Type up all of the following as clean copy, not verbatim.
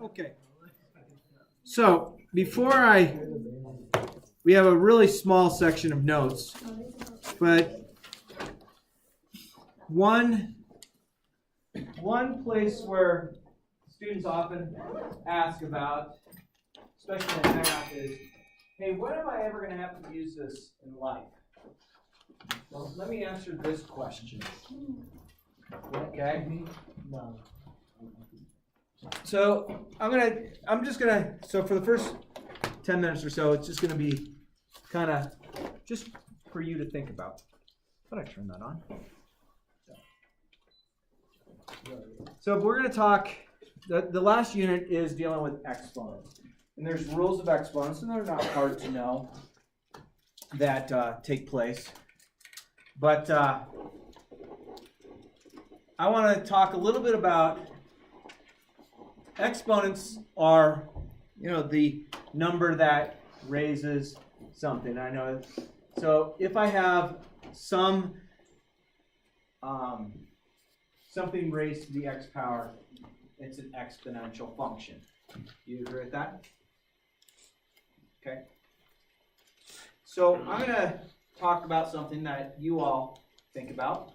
Okay. So we have a really small section of notes, but one place where students often ask about, especially in math, is, hey, when am I ever going to have to use this in life? Well, let me answer this question. Okay? So so for the first 10 minutes or so, it's just gonna be kind of just for you to think about. How did I turn that on? So we're gonna talk, the last unit is dealing with exponents. And there's rules of exponents, and they're not hard to know that take place. But I want to talk a little bit about exponents are, the number that raises something. I know. So if I have something raised to the x power, it's an exponential function. Do you agree with that? Okay. So I'm going to talk about something that you all think about.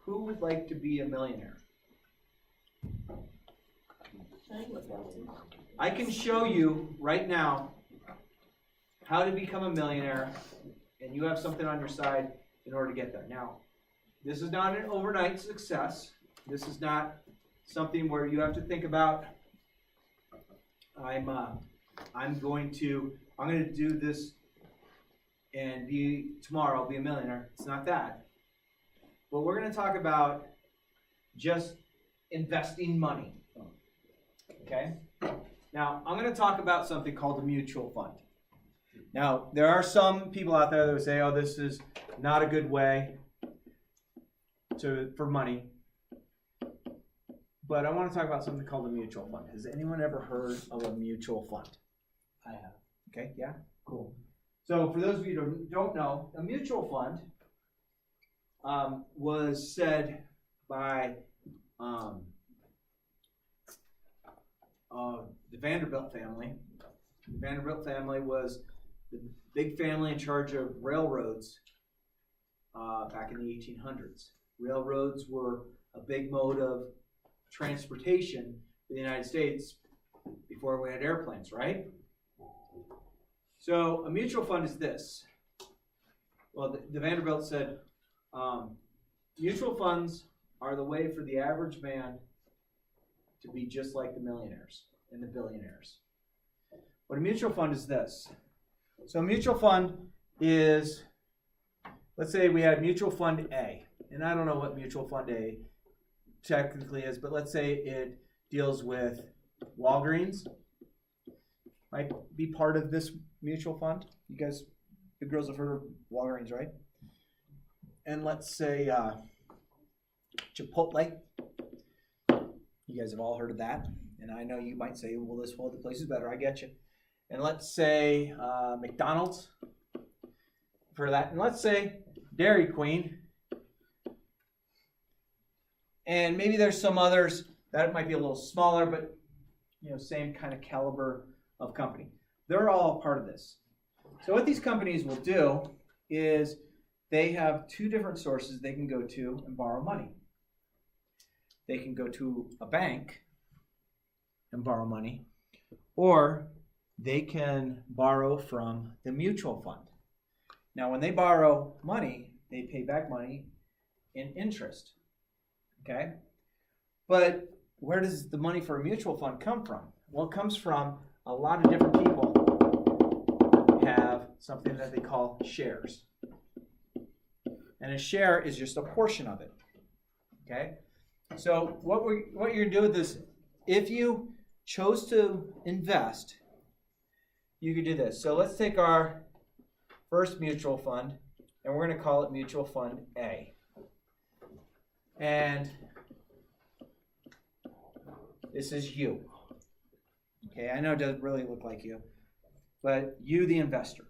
Who would like to be a millionaire? I can show you right now how to become a millionaire, and you have something on your side in order to get there. Now, this is not an overnight success. This is not something where you have to think about, I'm going to do this and tomorrow I'll be a millionaire. It's not that. But we're going to talk about just investing money. Okay? Now, I'm going to talk about something called a mutual fund. Now, there are some people out there that would say, oh, this is not a good way for money. But I want to talk about something called a mutual fund. Has anyone ever heard of a mutual fund? I have. Okay, yeah? Cool. So for those of you who don't know, a mutual fund was said by the Vanderbilt family. The Vanderbilt family was the big family in charge of railroads back in the 1800s. Railroads were a big mode of transportation in the United States before we had airplanes, right? So a mutual fund is this. Well, the Vanderbilt said, mutual funds are the way for the average man to be just like the millionaires and the billionaires. What a mutual fund is this. So a mutual fund is, let's say we had mutual fund A. And I don't know what mutual fund A technically is, but let's say it deals with Walgreens. Might be part of this mutual fund. You guys, the girls have heard of Walgreens, right? And let's say Chipotle. You guys have all heard of that. And I know you might say, well, this other place is better. I get you. And let's say McDonald's for that. And let's say Dairy Queen. And maybe there's some others that might be a little smaller, but same kind of caliber of company. They're all part of this. So what these companies will do is they have two different sources they can go to and borrow money. They can go to a bank and borrow money, or they can borrow from the mutual fund. Now, when they borrow money, they pay back money in interest. Okay? But where does the money for a mutual fund come from? Well, it comes from a lot of different people have something that they call shares. And a share is just a portion of it. Okay? So what you're going to do with this, if you chose to invest, you could do this. So let's take our first mutual fund, and we're going to call it mutual fund A. And this is you. Okay, I know it doesn't really look like you, but you, the investor.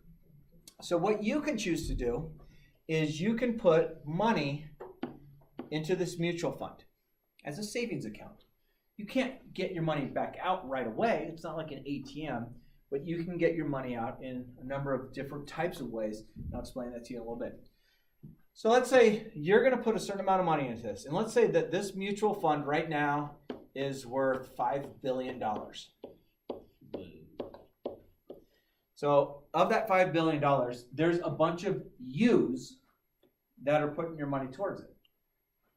So what you can choose to do is you can put money into this mutual fund as a savings account. You can't get your money back out right away. It's not like an ATM, but you can get your money out in a number of different types of ways. I'll explain that to you in a little bit. So let's say you're going to put a certain amount of money into this. And let's say that this mutual fund right now is worth $5 billion. So of that $5 billion, there's a bunch of yous that are putting your money towards it.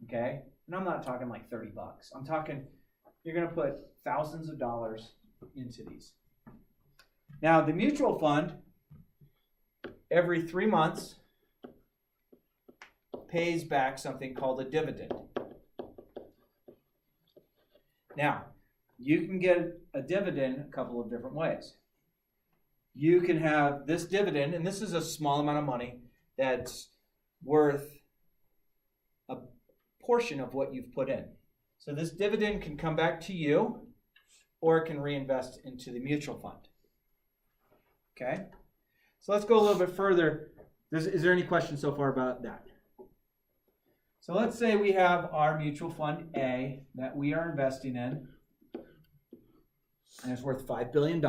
Okay? And I'm not talking like 30 bucks. I'm talking you're going to put thousands of dollars into these. Now, the mutual fund, every 3 months, pays back something called a dividend. Now, you can get a dividend a couple of different ways. You can have this dividend, and this is a small amount of money that's worth a portion of what you've put in. So this dividend can come back to you, or it can reinvest into the mutual fund. Okay? So let's go a little bit further. Is there any questions so far about that? So let's say we have our mutual fund A that we are investing in, and it's worth $5 billion.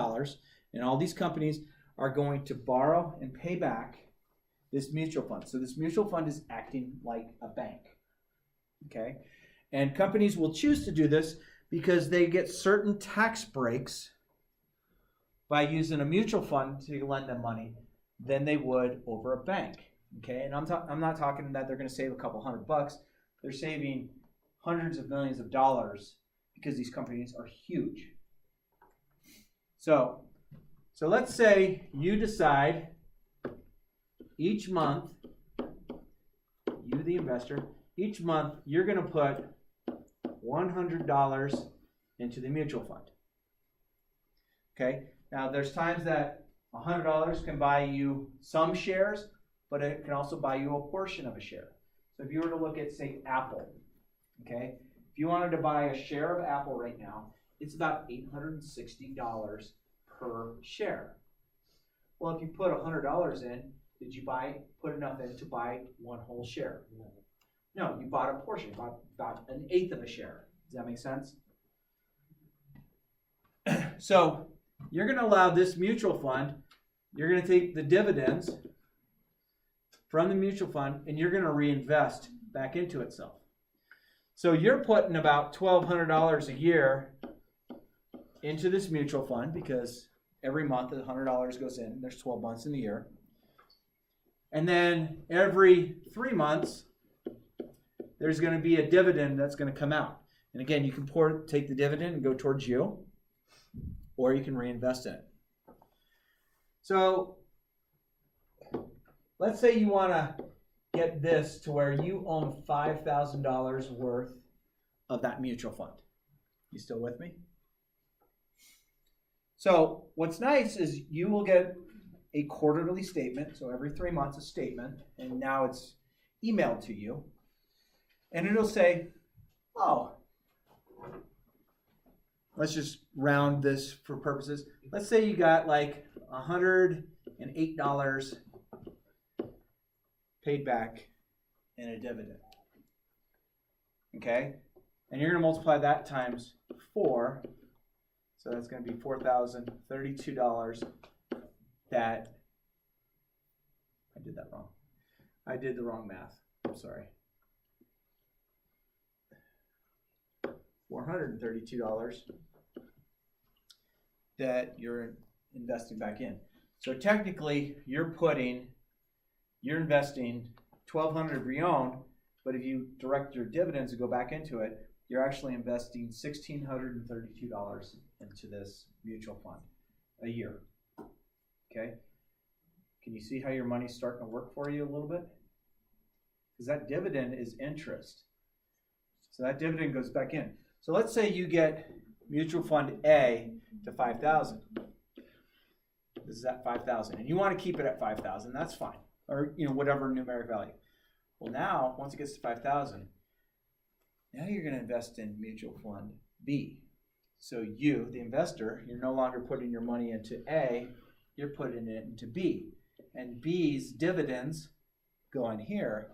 And all these companies are going to borrow and pay back this mutual fund. So this mutual fund is acting like a bank. Okay? And companies will choose to do this because they get certain tax breaks by using a mutual fund to lend them money than they would over a bank. Okay, and I'm not talking that they're going to save a couple $100. They're saving hundreds of millions of dollars because these companies are huge. So let's say you decide each month, you the investor, each month you're going to put $100 into the mutual fund. Okay, now there's times that $100 can buy you some shares, but it can also buy you a portion of a share. So if you were to look at, say, Apple, okay, if you wanted to buy a share of Apple right now, it's about $860 per share. Well, if you put $100 in, did you put enough in to buy one whole share? No, you bought a portion, about an eighth of a share. Does that make sense? So you're going to allow this mutual fund, you're going to take the dividends from the mutual fund, and you're going to reinvest back into itself. So you're putting about $1,200 a year into this mutual fund because every month $100 goes in. There's 12 months in the year. And then every 3 months, there's going to be a dividend that's going to come out. And again, you can take the dividend and go towards you, or you can reinvest in it. So let's say you want to get this to where you own $5,000 worth of that mutual fund. You still with me? So what's nice is you will get a quarterly statement. So every 3 months a statement. And now it's emailed to you. And it'll say, oh, let's just round this for purposes. Let's say you got like $108 paid back in a dividend. Okay? And you're going to multiply that times 4. So that's going to be $4,032 that, I did that wrong. I did the wrong math. I'm sorry. $432 that you're investing back in. So technically, you're investing $1,200 of your own, but if you direct your dividends to go back into it, you're actually investing $1,632 into this mutual fund a year. Okay? Can you see how your money's starting to work for you a little bit? Because that dividend is interest. So that dividend goes back in. So let's say you get mutual fund A to 5,000. This is at 5,000, and you want to keep it at 5,000. That's fine, or whatever numeric value. Well, now once it gets to 5,000, now you're going to invest in mutual fund B. So you, the investor, you're no longer putting your money into A, you're putting it into B, and B's dividends go in here,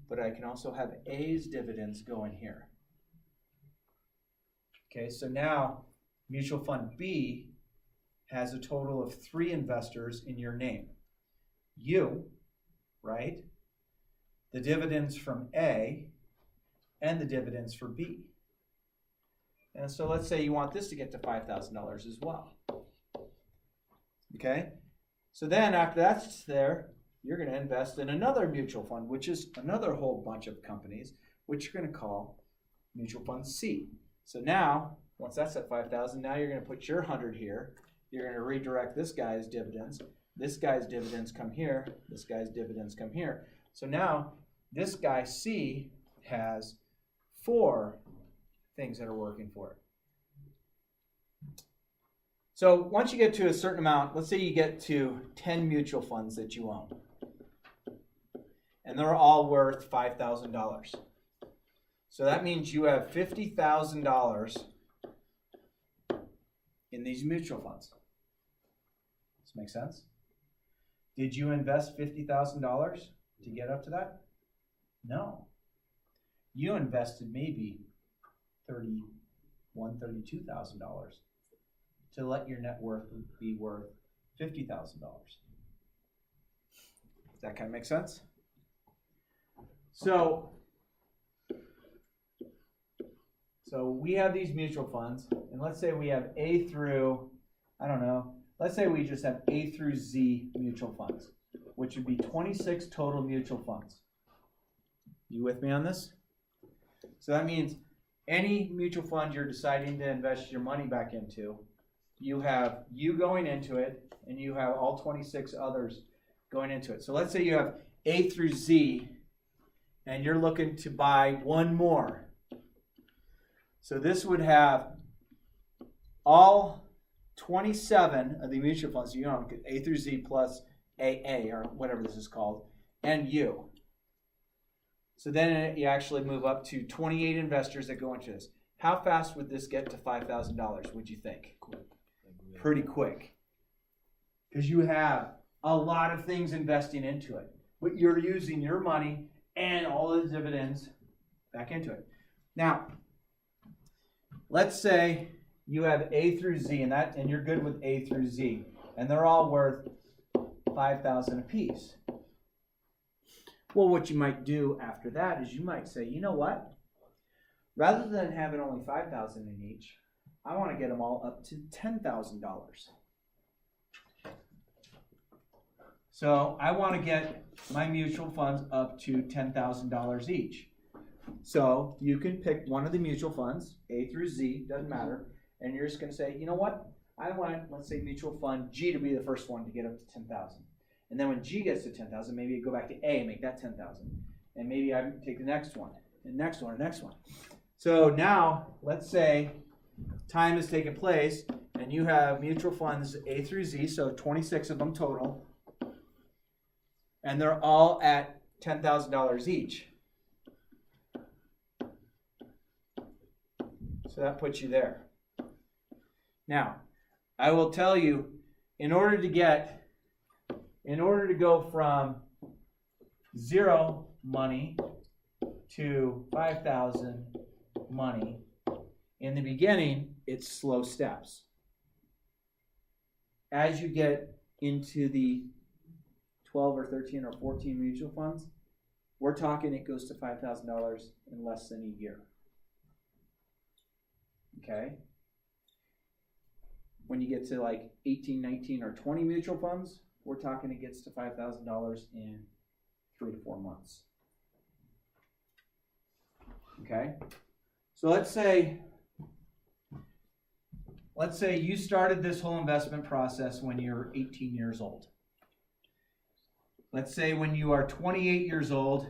but I can also have A's dividends go in here. Okay, so now mutual fund B has a total of 3 investors in your name. You, right? The dividends from A and the dividends for B. And so let's say you want this to get to $5,000 as well. Okay? So then after that's there, you're going to invest in another mutual fund, which is another whole bunch of companies, which you're going to call mutual fund C. So now, once that's at 5,000, now you're going to put your 100 here. You're going to redirect this guy's dividends. This guy's dividends come here. This guy's dividends come here. So now this guy C has 4 things that are working for it. So once you get to a certain amount, let's say you get to 10 mutual funds that you own, and they're all worth $5,000. So that means you have $50,000 in these mutual funds. Does this make sense? Did you invest $50,000 to get up to that? No. You invested maybe $32,000 to let your net worth be worth $50,000. Does that kind of make sense? So we have these mutual funds, and let's say we have A through, I don't know, let's say we just have A through Z mutual funds, which would be 26 total mutual funds. You with me on this? So that means any mutual fund you're deciding to invest your money back into, you have you going into it, and you have all 26 others going into it. So let's say you have A through Z, and you're looking to buy one more. So this would have all 27 of the mutual funds you own, A through Z plus AA, or whatever this is called, and you. So then you actually move up to 28 investors that go into this. How fast would this get to $5,000, would you think? Pretty quick. Because you have a lot of things investing into it. But you're using your money and all the dividends back into it. Now, let's say you have A through Z, and you're good with A through Z, and they're all worth $5,000 apiece. Well, what you might do after that is you might say, you know what? Rather than having only $5,000 in each, I want to get them all up to $10,000. So I want to get my mutual funds up to $10,000 each. So you can pick one of the mutual funds, A through Z, doesn't matter, and you're just going to say, you know what? I want, let's say, mutual fund G to be the first one to get up to 10,000. And then when G gets to 10,000, maybe you go back to A and make that 10,000. And maybe I take the next one, and next one, and next one. So now, let's say time has taken place, and you have mutual funds A through Z, so 26 of them total, and they're all at $10,000 each. So that puts you there. Now, I will tell you, in order to go from 0 money to 5,000 money, in the beginning, it's slow steps. As you get into the 12 or 13 or 14 mutual funds, we're talking it goes to $5,000 in less than a year. Okay? When you get to like 18, 19, or 20 mutual funds, we're talking it gets to $5,000 in 3 to 4 months. Okay? So let's say you started this whole investment process when you're 18 years old. Let's say when you are 28 years old,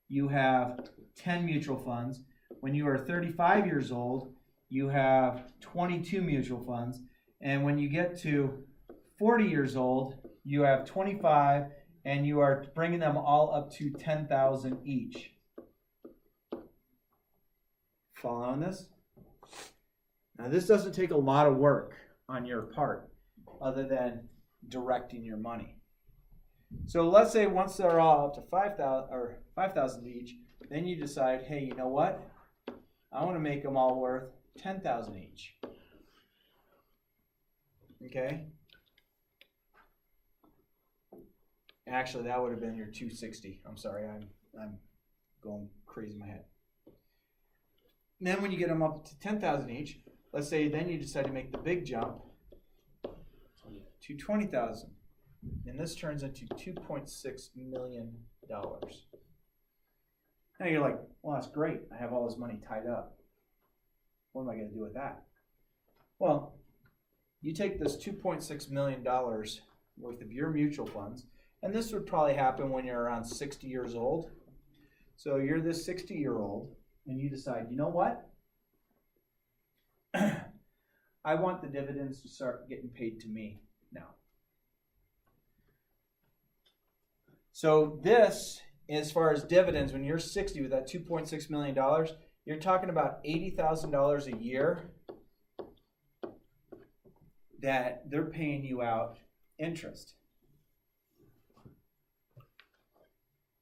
you have 10 mutual funds. When you are 35 years old, you have 22 mutual funds. And when you get to 40 years old, you have 25, and you are bringing them all up to 10,000 each. Following this? Now, this doesn't take a lot of work on your part other than directing your money. So let's say once they're all up to 5,000 each, then you decide, hey, you know what? I want to make them all worth 10,000 each. Okay? Actually, that would have been your 260. I'm sorry, I'm going crazy in my head. And then when you get them up to 10,000 each, let's say then you decide to make the big jump to 20,000. And this turns into $2.6 million. Now you're like, well, that's great. I have all this money tied up. What am I going to do with that? Well, you take this $2.6 million worth of your mutual funds, and this would probably happen when you're around 60 years old. So you're this 60-year-old, and you decide, you know what? I want the dividends to start getting paid to me now. So this, as far as dividends, when you're 60 with that $2.6 million, you're talking about $80,000 a year that they're paying you out interest.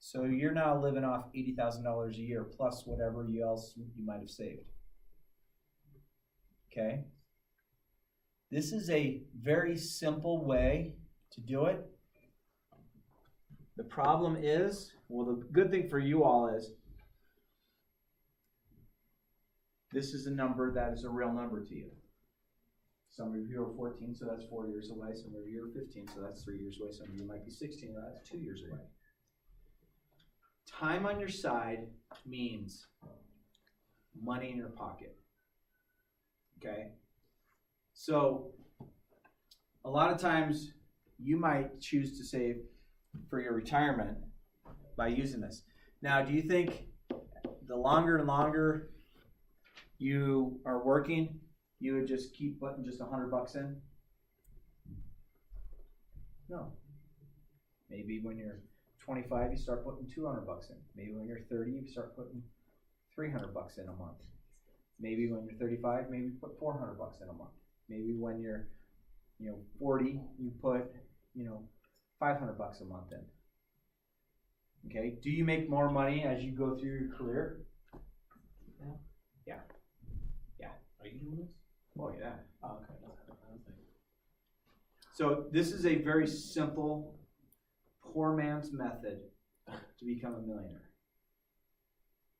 So you're now living off $80,000 a year plus whatever else you might have saved. Okay? This is a very simple way to do it. The problem is, well, the good thing for you all is this is a number that is a real number to you. Some of you are 14, so that's 4 years away. Some of you are 15, so that's 3 years away. Some of you might be 16, so that's 2 years away. Time on your side means money in your pocket. Okay? So, a lot of times you might choose to save for your retirement by using this. Now, do you think the longer and longer you are working, you would just keep putting just $100 in? No. Maybe when you're 25, you start putting $200 in. Maybe when you're 30, you start putting $300 in a month. Maybe when you're 35, maybe you put $400 in a month. Maybe when you're 40, you put $500 a month in. Okay. Do you make more money as you go through your career? Yeah. Are you doing this? Oh yeah. Oh, okay. So this is a very simple, poor man's method to become a millionaire.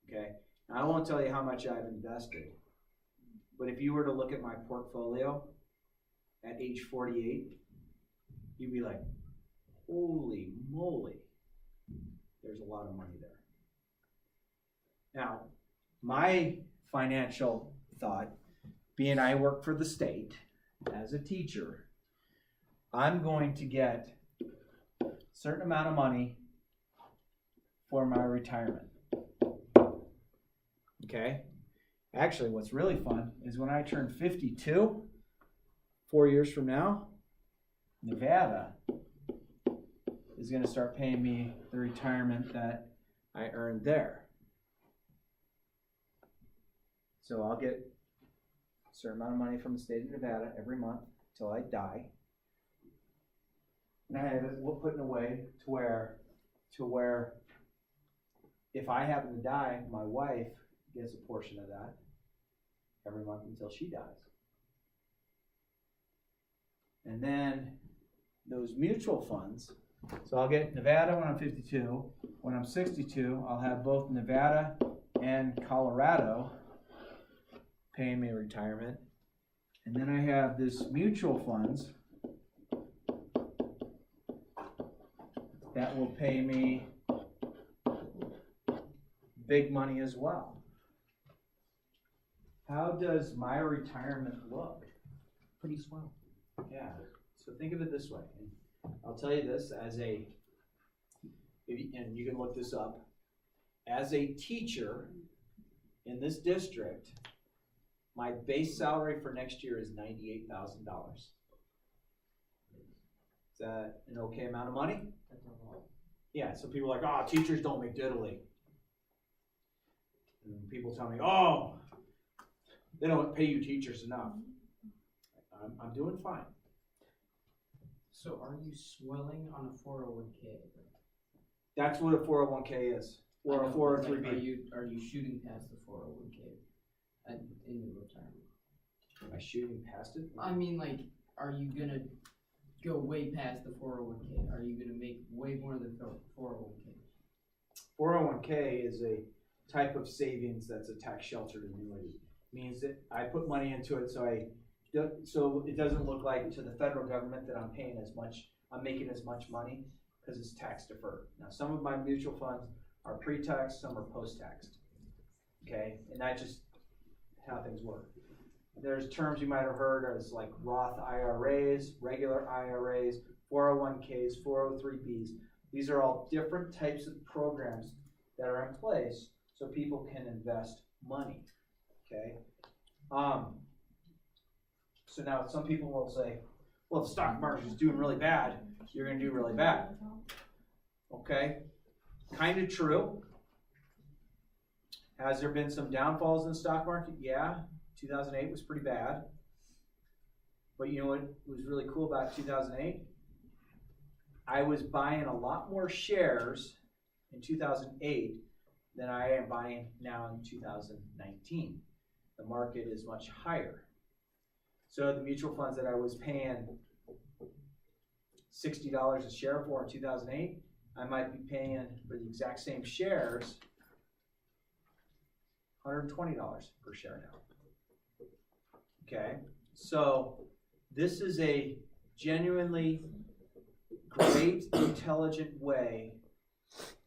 Okay. Now, I won't tell you how much I've invested, but if you were to look at my portfolio at age 48, you'd be like, holy moly, there's a lot of money there. Now, my financial thought, being I work for the state as a teacher, I'm going to get a certain amount of money for my retirement. Okay? Actually, what's really fun is when I turn 52, 4 years from now, Nevada is going to start paying me the retirement that I earned there. So I'll get a certain amount of money from the state of Nevada every month until I die. And I have it put in a way to where if I happen to die, my wife gets a portion of that every month until she dies. And then those mutual funds, so I'll get Nevada when I'm 52. When I'm 62, I'll have both Nevada and Colorado paying me retirement. And then I have this mutual funds that will pay me big money as well. How does my retirement look? Pretty swell. Yeah, so think of it this way. And I'll tell you this and you can look this up. As a teacher in this district, my base salary for next year is $98,000. Is that an okay amount of money? Yeah, so people are like, oh, teachers don't make diddly. And people tell me, oh, they don't pay you teachers enough. I'm doing fine. So are you swelling on a 401k? That's what a 401k is, or a 403b. Are you shooting past the 401k in your retirement? Am I shooting past it? I mean, like, are you gonna go way past the 401k? Are you gonna make way more than 401k? 401k is a type of savings that's a tax sheltered annuity. Means that I put money into it so it doesn't look like to the federal government that I'm paying as much, I'm making as much money because it's tax deferred. Now some of my mutual funds are pre-tax, some are post-taxed. Okay, and that's just how things work. There's terms you might have heard as like Roth IRAs, regular IRAs, 401ks, 403bs. These are all different types of programs that are in place so people can invest money. Okay. So now some people will say, well, the stock market is doing really bad, you're going to do really bad. Okay. Kind of true. Has there been some downfalls in the stock market? Yeah. 2008 was pretty bad. But you know what was really cool about 2008? I was buying a lot more shares in 2008 than I am buying now in 2019. The market is much higher. So the mutual funds that I was paying $60 a share for in 2008, I might be paying for the exact same shares $120 per share now. Okay, so this is a genuinely great, intelligent way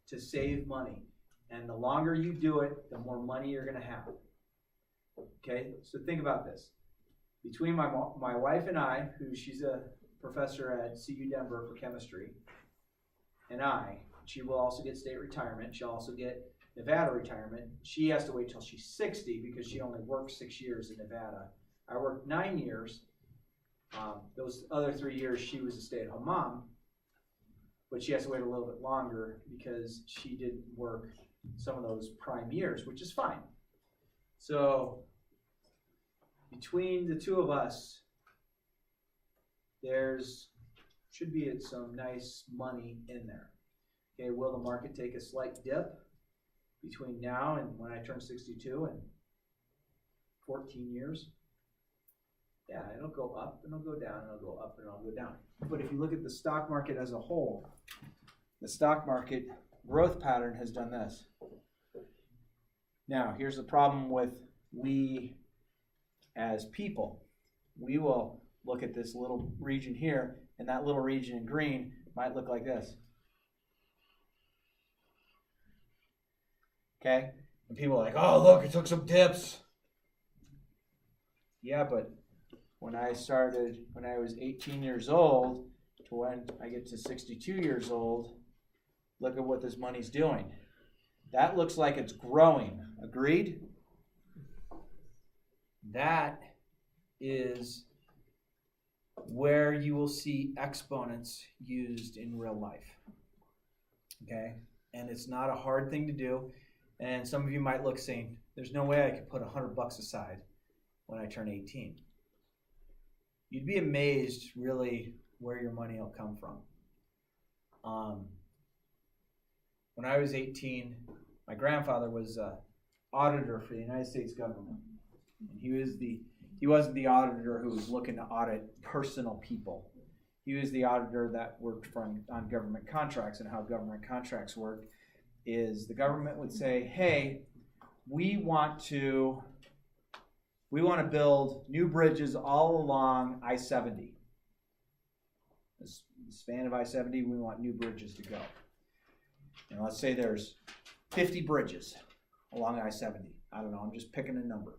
to save money. And the longer you do it, the more money you're going to have. Okay, so think about this. Between my wife and I, she's a professor at CU Denver for chemistry, and she will also get state retirement. She'll also get Nevada retirement. She has to wait till she's 60 because she only worked 6 years in Nevada. I worked 9 years. Those other 3 years, she was a stay-at-home mom, but she has to wait a little bit longer because she didn't work some of those prime years, which is fine. So between the two of us, there's should be some nice money in there. Okay, will the market take a slight dip between now and when I turn 62 and 14 years? Yeah, it'll go up and it'll go down, and it'll go up and it'll go down. But if you look at the stock market as a whole, the stock market growth pattern has done this. Now, here's the problem with we as people. We will look at this little region here, and that little region in green might look like this. Okay? And people are like, oh, look, it took some dips. Yeah, but when I was 18 years old to when I get to 62 years old, look at what this money's doing. That looks like it's growing. Agreed? That is where you will see exponents used in real life. Okay? And it's not a hard thing to do. And some of you might look saying, there's no way I could put $100 aside when I turn 18. You'd be amazed, really, where your money will come from. When I was 18, my grandfather was an auditor for the United States government. And he wasn't the auditor who was looking to audit personal people. He was the auditor that worked on government contracts. And how government contracts work is the government would say, hey, we want to build new bridges all along I-70. The span of I-70, we want new bridges to go. And let's say there's 50 bridges along I-70. I don't know, I'm just picking a number.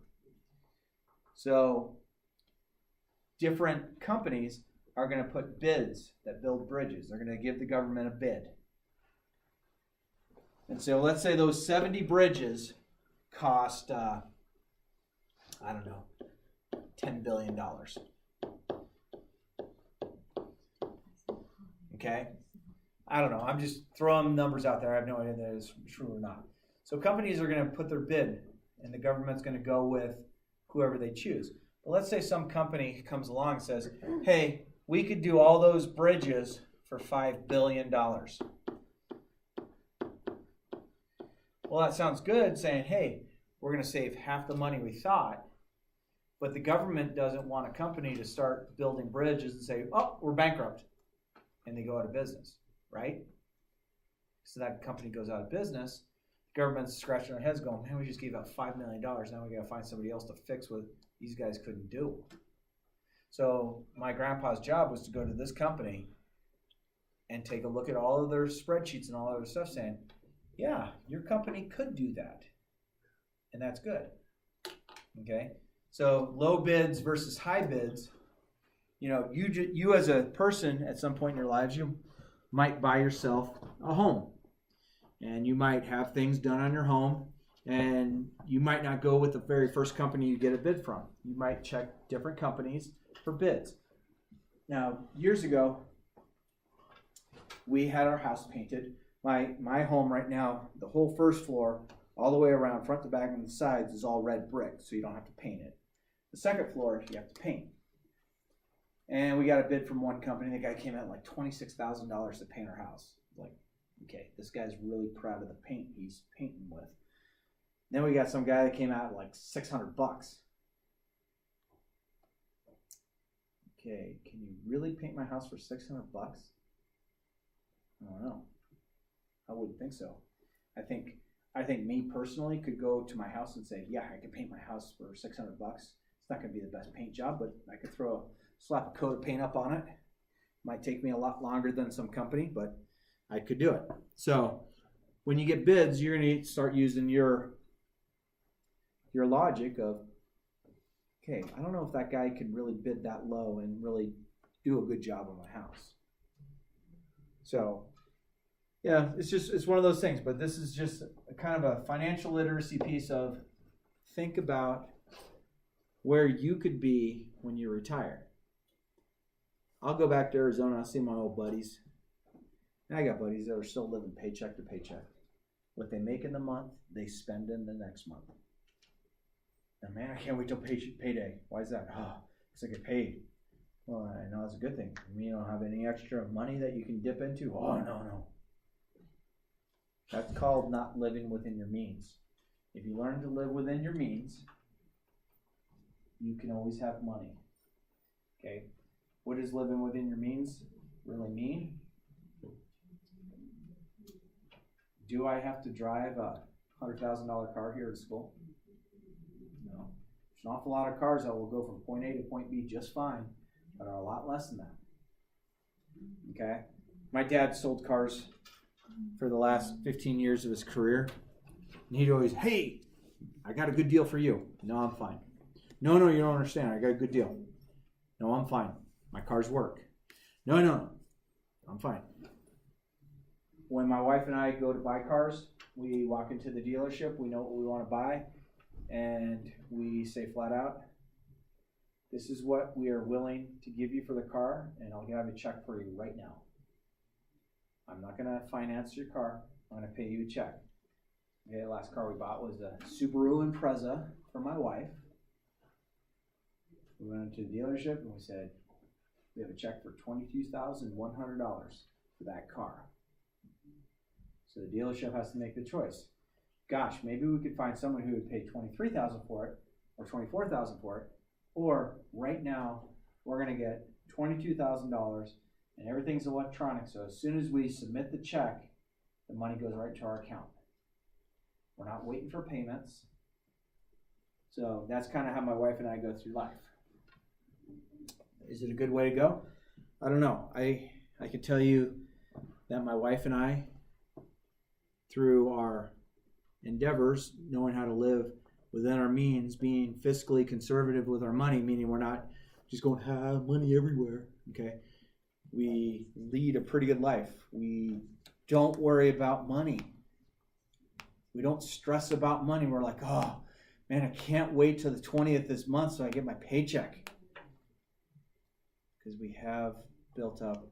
So different companies are going to put bids that build bridges. They're going to give the government a bid. And so let's say those 70 bridges cost, I don't know, $10 billion. Okay? I don't know. I'm just throwing numbers out there. I have no idea if that is true or not. So companies are going to put their bid, and the government's going to go with whoever they choose. But let's say some company comes along and says, hey, we could do all those bridges for $5 billion. Well, that sounds good, saying, hey, we're going to save half the money we thought But the government doesn't want a company to start building bridges and say, oh, we're bankrupt, and they go out of business, right? So that company goes out of business. The government's scratching their heads going, man, we just gave out $5 million. Now we got to find somebody else to fix what these guys couldn't do. So my grandpa's job was to go to this company and take a look at all of their spreadsheets and all of their stuff saying, yeah, your company could do that. And that's good. Okay? So low bids versus high bids. You know, you as a person at some point in your lives, you might buy yourself a home. And you might have things done on your home. And you might not go with the very first company you get a bid from. You might check different companies for bids. Now, years ago, we had our house painted. My home right now, the whole first floor, all the way around, front to back and the sides, is all red brick, so you don't have to paint it. The second floor, you have to paint. And we got a bid from one company. The guy came out like $26,000 to paint our house. Like, okay, this guy's really proud of the paint he's painting with. Then we got some guy that came out like $600. Okay, can you really paint my house for $600? I don't know. I wouldn't think so. I think me personally could go to my house and say, yeah, I could paint my house for $600. It's not going to be the best paint job, but I could slap a coat of paint up on it. Might take me a lot longer than some company, but I could do it. So when you get bids, you're going to start using your logic of, okay, I don't know if that guy can really bid that low and really do a good job on my house. So, yeah, it's one of those things, but this is just a kind of a financial literacy piece of think about where you could be when you retire. I'll go back to Arizona, I'll see my old buddies. And I got buddies that are still living paycheck to paycheck. What they make in the month, they spend in the next month. And man, I can't wait till payday. Why is that? Oh, because I get paid. Well, I know that's a good thing. You don't have any extra money that you can dip into? Oh, no. That's called not living within your means. If you learn to live within your means, you can always have money. Okay? What does living within your means really mean? Do I have to drive a $100,000 car here at school? No. There's an awful lot of cars that will go from point A to point B just fine, but are a lot less than that. Okay? My dad sold cars for the last 15 years of his career. And he'd always, hey, I got a good deal for you. No, I'm fine. No, you don't understand. I got a good deal. No, I'm fine. My cars work. No, I'm fine. When my wife and I go to buy cars, we walk into the dealership, we know what we want to buy, and we say flat out, this is what we are willing to give you for the car, and I'll have a check for you right now. I'm not going to finance your car. I'm going to pay you a check. Okay, the last car we bought was a Subaru Impreza for my wife. We went into the dealership and we said, we have a check for $22,100 for that car. So the dealership has to make the choice. Gosh, maybe we could find someone who would pay $23,000 for it or $24,000 for it. Or right now, we're going to get $22,000 and everything's electronic. So as soon as we submit the check, the money goes right to our account. We're not waiting for payments. So that's kind of how my wife and I go through life. Is it a good way to go? I don't know. I can tell you that my wife and I, through our endeavors, knowing how to live within our means, being fiscally conservative with our money, meaning we're not just going, money everywhere, okay? We lead a pretty good life. We don't worry about money. We don't stress about money. We're like, oh, man, I can't wait till the 20th this month so I get my paycheck. Because we have built up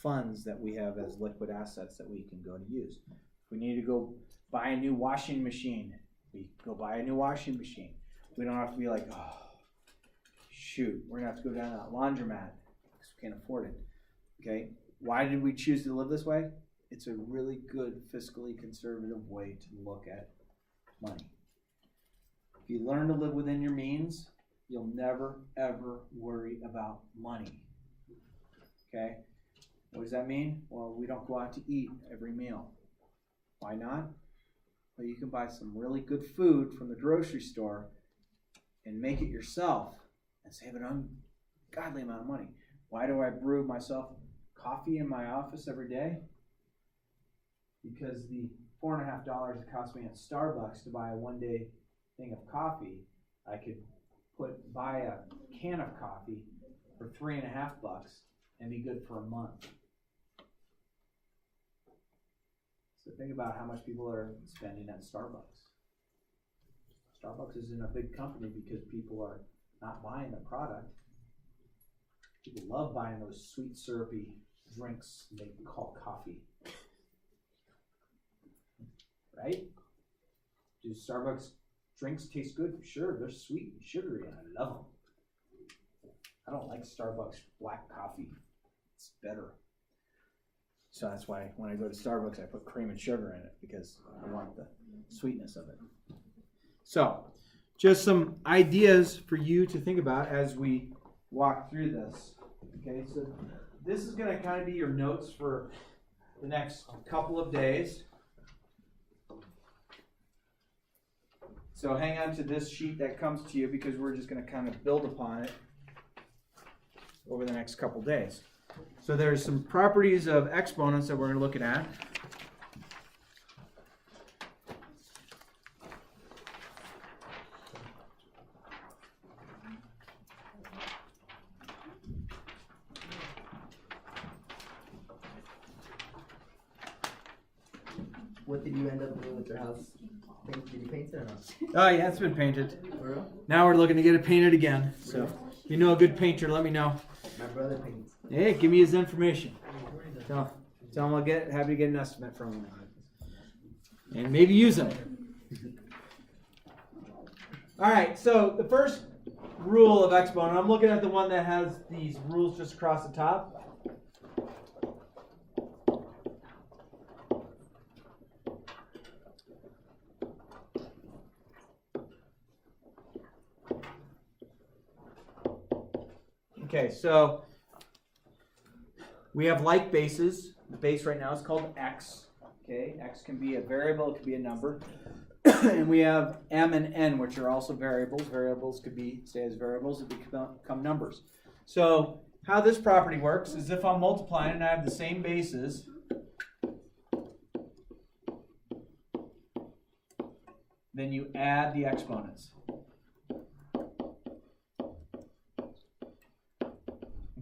funds that we have as liquid assets that we can go to use. If we need to go buy a new washing machine, we go buy a new washing machine. We don't have to be like, oh, shoot, we're going to have to go down to that laundromat because we can't afford it. Okay? Why did we choose to live this way? It's a really good fiscally conservative way to look at money. If you learn to live within your means, you'll never, ever worry about money. Okay? What does that mean? Well, we don't go out to eat every meal. Why not? Well, you can buy some really good food from the grocery store and make it yourself and save an ungodly amount of money. Why do I brew myself coffee in my office every day? Because the $4.50 it cost me at Starbucks to buy a one-day thing of coffee, I could buy a can of coffee for $3.50 and be good for a month. So think about how much people are spending at Starbucks. Starbucks isn't a big company because people are not buying the product. People love buying those sweet, syrupy drinks they call coffee. Right? Do Starbucks drinks taste good? Sure, they're sweet and sugary, and I love them. I don't like Starbucks black coffee. It's bitter. So that's why when I go to Starbucks, I put cream and sugar in it because I want the sweetness of it. So, just some ideas for you to think about as we walk through this. Okay, so this is going to kind of be your notes for the next couple of days. So hang on to this sheet that comes to you because we're just going to kind of build upon it over the next couple days. So there's some properties of exponents that we're going to look at. What did you end up doing with your house? Did you paint it or not? Oh yeah, it's been painted. For real? Now we're looking to get it painted again. So if you know a good painter, let me know. My brother paints. Hey, give me his information. Tell him I'll get happy to get an estimate from him. And maybe use them. All right, so the first rule of exponent, I'm looking at the one that has these rules just across the top. Okay, so we have like bases. The base right now is called x. Okay, x can be a variable, it could be a number. And we have m and n, which are also variables. Variables could be, stay as variables, it become numbers. So how this property works is if I'm multiplying and I have the same bases, then you add the exponents.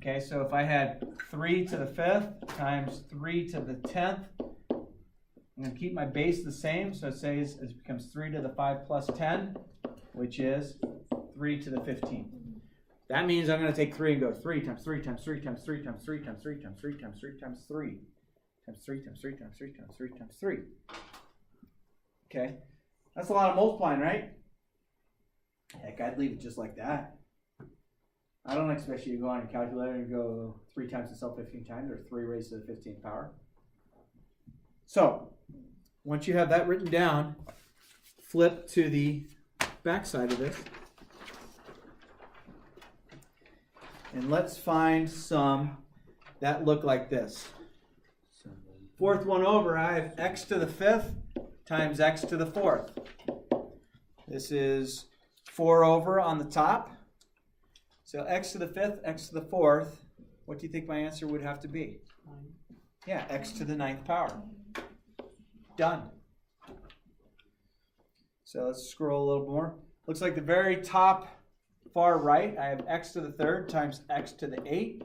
Okay, so if I had 3 to the 5th times 3 to the 10th, I'm going to keep my base the same, so it becomes 3 to the 5 plus 10, which is 3 to the 15th. That means I'm going to take 3 and go 3 times 3 times 3 times 3 times 3 times 3 times 3 times 3 times 3 times 3 times 3 times 3 times 3 times 3. Okay, that's a lot of multiplying, right? Heck, I'd leave it just like that. I don't expect you to go on your calculator and go 3 times itself 15 times, or 3 raised to the 15th power. So, once you have that written down, flip to the back side of this. And let's find some that look like this. Fourth one over, I have x to the 5th times x to the 4th. This is 4 over on the top. So x to the 5th, x to the 4th, what do you think my answer would have to be? 9. Yeah, x to the 9th power. Done. So let's scroll a little more. Looks like the very top far right, I have x to the 3rd times x to the 8th,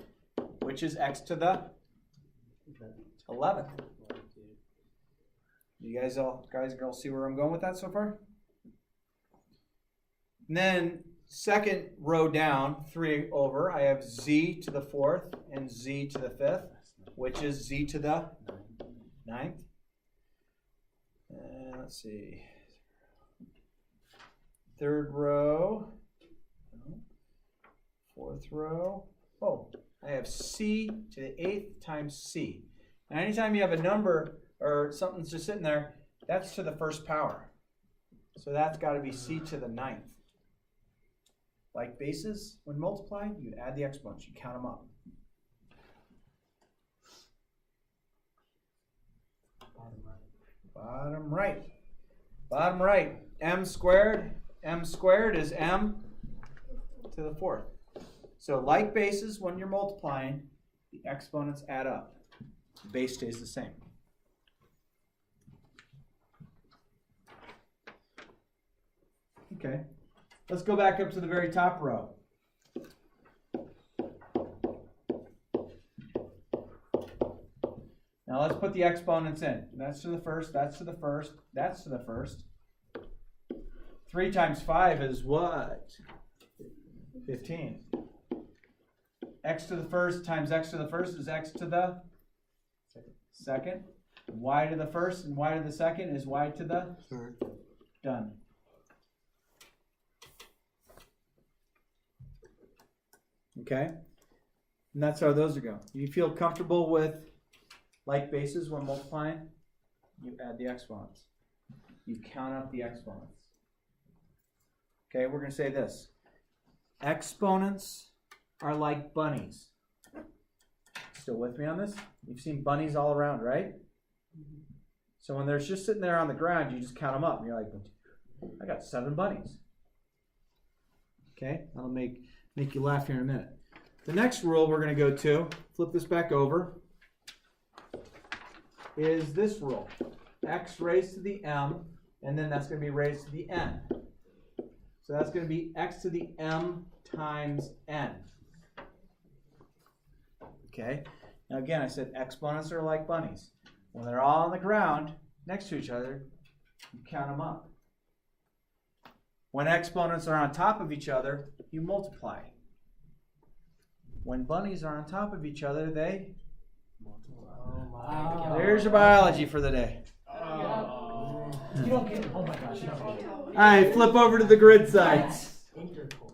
which is x to the 11th. You guys and girls see where I'm going with that so far? And then second row down, 3 over, I have z to the 4th and z to the 5th, which is z to the 9th. And let's see. Third row, 4th row. Oh, I have c to the 8th times c. Now, anytime you have a number or something's just sitting there, that's to the 1st power. So that's got to be c to the 9th. Like bases, when multiplied, you add the exponents. You count them up. Bottom right. Bottom right. M squared is m to the fourth. So like bases, when you're multiplying, the exponents add up. The base stays the same. Okay. Let's go back up to the very top row. Now let's put the exponents in. That's to the first, that's to the first, that's to the first. 3 times 5 is what? 15. X to the first times x to the first is x to the second. Y to the first and y to the second is y to the third. Done. Okay? And that's how those are going. You feel comfortable with like bases when multiplying? You add the exponents. You count up the exponents. Okay, we're going to say this. Exponents are like bunnies. Still with me on this? You've seen bunnies all around, right? So when they're just sitting there on the ground, you just count them up. And you're like, I got 7 bunnies. Okay, that'll make you laugh here in a minute. The next rule we're going to go to, flip this back over, is this rule. X raised to the m, and then that's going to be raised to the n. So that's going to be x to the m times n. Okay? Now again, I said exponents are like bunnies. When they're all on the ground next to each other, you count them up. When exponents are on top of each other, you multiply. When bunnies are on top of each other, they multiply. Oh my God. There's your biology for the day. You don't get it. Oh my gosh, you don't get it. All right, flip over to the grid side.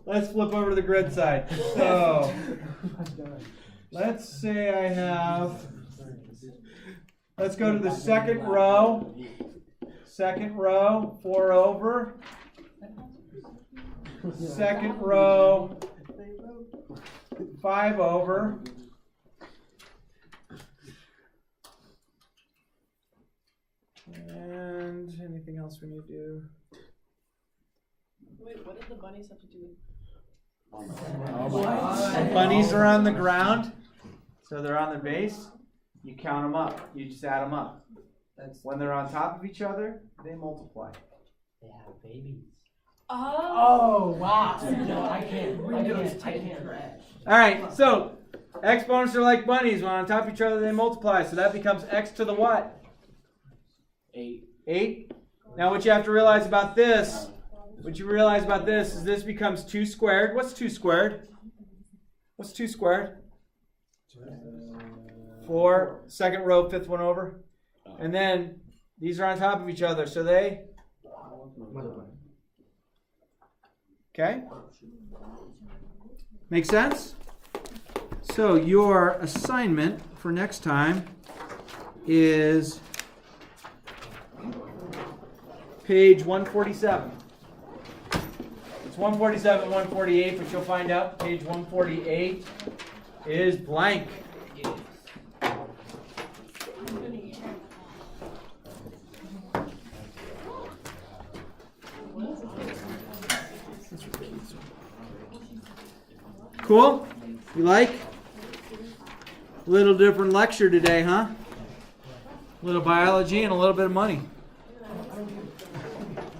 Let's flip over to the grid side. So, let's say I have, let's go to the second row. Second row, 4 over. Second row, 5 over. And anything else we need to do? Wait, what did the bunnies have to do with? Bunnies are on the ground, so they're on the base. You count them up. You just add them up. When they're on top of each other, they multiply. They have babies. Oh, wow. No, I can't. I can't. All right, so exponents are like bunnies. When on top of each other, they multiply. So that becomes x to the what? 8. 8. Now what you have to realize about this, is this becomes 2 squared. What's 2 squared? What's 2 squared? 4. Second row, 5th one over. And then these are on top of each other, so they multiply. Okay? Make sense? So your assignment for next time is page 147. It's 147, 148, but you'll find out page 148 is blank. Cool? You like? A little different lecture today, huh? A little biology and a little bit of money.